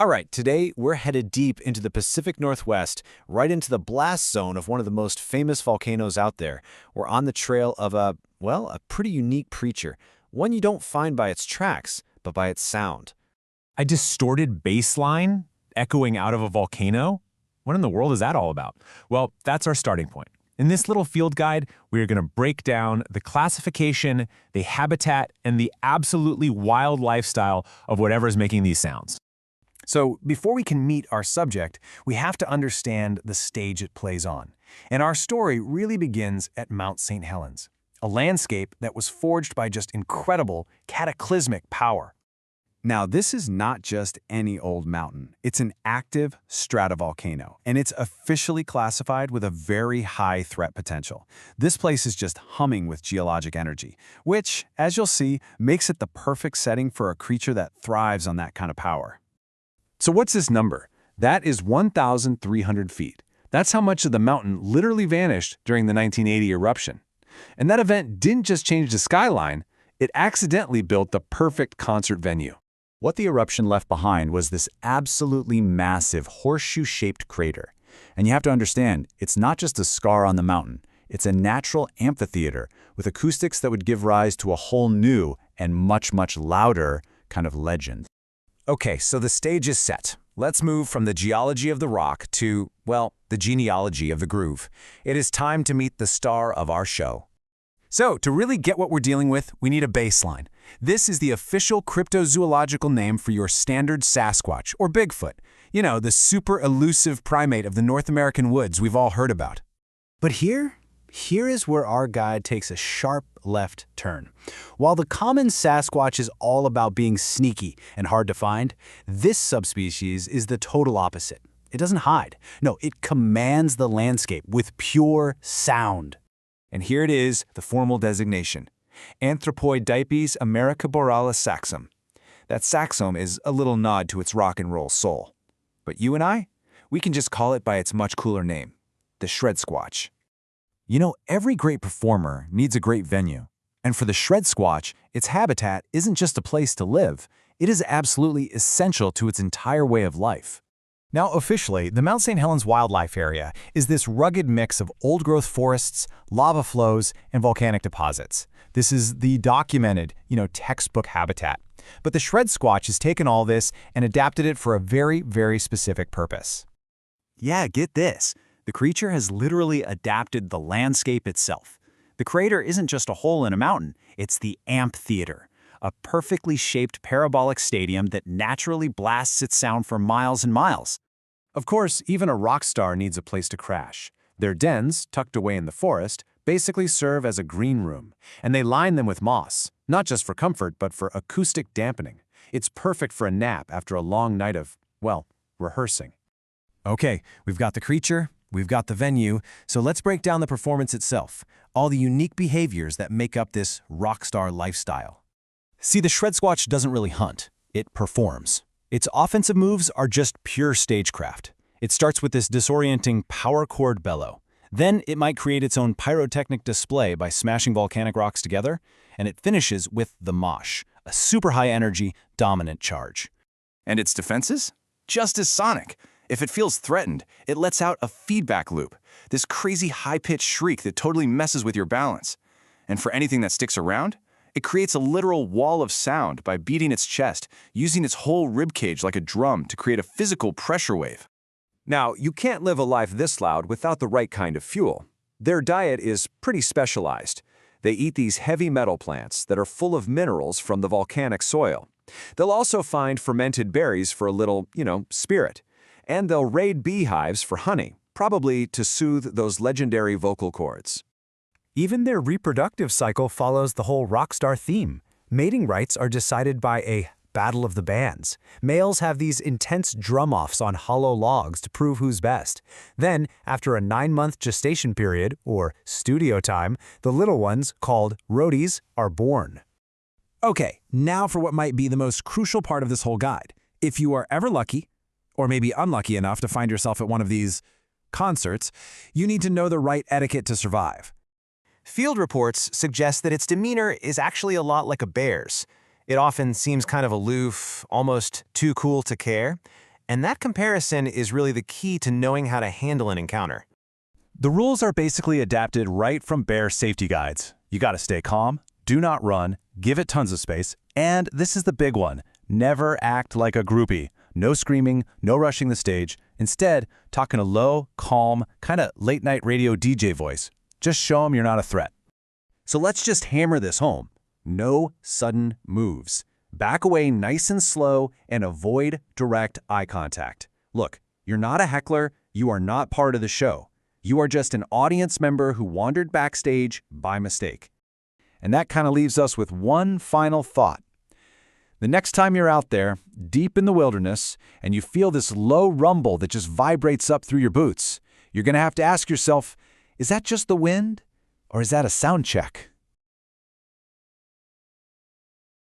All right, today we're headed deep into the Pacific Northwest, right into the blast zone of one of the most famous volcanoes out there. We're on the trail of a pretty unique creature, one you don't find by its tracks, but by its sound. A distorted bass line echoing out of a volcano? What in the world is that all about? Well, that's our starting point. In this little field guide, we are going to break down the classification, the habitat, and the absolutely wild lifestyle of whatever is making these sounds. So before we can meet our subject, we have to understand the stage it plays on. And our story really begins at Mount St. Helens, a landscape that was forged by just incredible, cataclysmic power. Now, this is not just any old mountain. It's an active stratovolcano, and it's officially classified with a very high threat potential. This place is just humming with geologic energy, which, as you'll see, makes it the perfect setting for a creature that thrives on that kind of power. So what's this number? That is 1,300 feet. That's how much of the mountain literally vanished during the 1980 eruption. And that event didn't just change the skyline, it accidentally built the perfect concert venue. What the eruption left behind was this absolutely massive horseshoe-shaped crater. And you have to understand, it's not just a scar on the mountain. It's a natural amphitheater with acoustics that would give rise to a whole new and much, much louder kind of legend. Okay, so the stage is set. Let's move from the geology of the rock to, well, the genealogy of the groove. It is time to meet the star of our show. So, to really get what we're dealing with, we need a baseline. This is the official cryptozoological name for your standard Sasquatch, or Bigfoot. You know, the super elusive primate of the North American woods we've all heard about. But here is where our guide takes a sharp left turn. While the common Sasquatch is all about being sneaky and hard to find, this subspecies is the total opposite. It doesn't hide. No, it commands the landscape with pure sound. And here it is, the formal designation. Anthropoidipes ameriborialis saxum. That saxum is a little nod to its rock and roll soul. But you and I, we can just call it by its much cooler name, the shred squatch. You know, every great performer needs a great venue. And for the shred squatch, its habitat isn't just a place to live, it is absolutely essential to its entire way of life. Now, officially, the Mount St. Helens Wildlife Area is this rugged mix of old-growth forests, lava flows, and volcanic deposits. This is the documented, textbook habitat. But the shred squatch has taken all this and adapted it for a very, very specific purpose. Yeah, get this. The creature has literally adapted the landscape itself. The crater isn't just a hole in a mountain, it's the amphitheater, a perfectly shaped parabolic stadium that naturally blasts its sound for miles and miles. Of course, even a rock star needs a place to crash. Their dens, tucked away in the forest, basically serve as a green room, and they line them with moss, not just for comfort, but for acoustic dampening. It's perfect for a nap after a long night of, well, rehearsing. Okay, we've got the creature, we've got the venue, so let's break down the performance itself, all the unique behaviors that make up this rock star lifestyle. See, the shred squatch doesn't really hunt, it performs. Its offensive moves are just pure stagecraft. It starts with this disorienting power chord bellow. Then it might create its own pyrotechnic display by smashing volcanic rocks together, and it finishes with the mosh, a super high-energy, dominant charge. And its defenses? Just as sonic. If it feels threatened, it lets out a feedback loop, this crazy high-pitched shriek that totally messes with your balance. And for anything that sticks around, it creates a literal wall of sound by beating its chest, using its whole ribcage like a drum to create a physical pressure wave. Now, you can't live a life this loud without the right kind of fuel. Their diet is pretty specialized. They eat these heavy metal plants that are full of minerals from the volcanic soil. They'll also find fermented berries for a little, spirit. And they'll raid beehives for honey, probably to soothe those legendary vocal cords. Even their reproductive cycle follows the whole rock star theme. Mating rights are decided by a battle of the bands. Males have these intense drum-offs on hollow logs to prove who's best. Then, after a 9-month gestation period, or studio time, the little ones, called roadies, are born. Okay, now for what might be the most crucial part of this whole guide. If you are ever lucky, or maybe unlucky enough to find yourself at one of these concerts, you need to know the right etiquette to survive. Field reports suggest that its demeanor is actually a lot like a bear's. It often seems kind of aloof, almost too cool to care, And that comparison is really the key to knowing how to handle an encounter. The rules are basically adapted right from bear safety guides. You gotta stay calm, do not run, give it tons of space, and this is the big one, never act like a groupie. No screaming, no rushing the stage. Instead, talk in a low, calm, kinda late-night radio DJ voice. Just show them you're not a threat. So let's just hammer this home. No sudden moves. Back away nice and slow and avoid direct eye contact. Look, you're not a heckler, you are not part of the show. You are just an audience member who wandered backstage by mistake. And that kind of leaves us with one final thought. The next time you're out there, deep in the wilderness, and you feel this low rumble that just vibrates up through your boots, you're going to have to ask yourself, is that just the wind, or is that a sound check?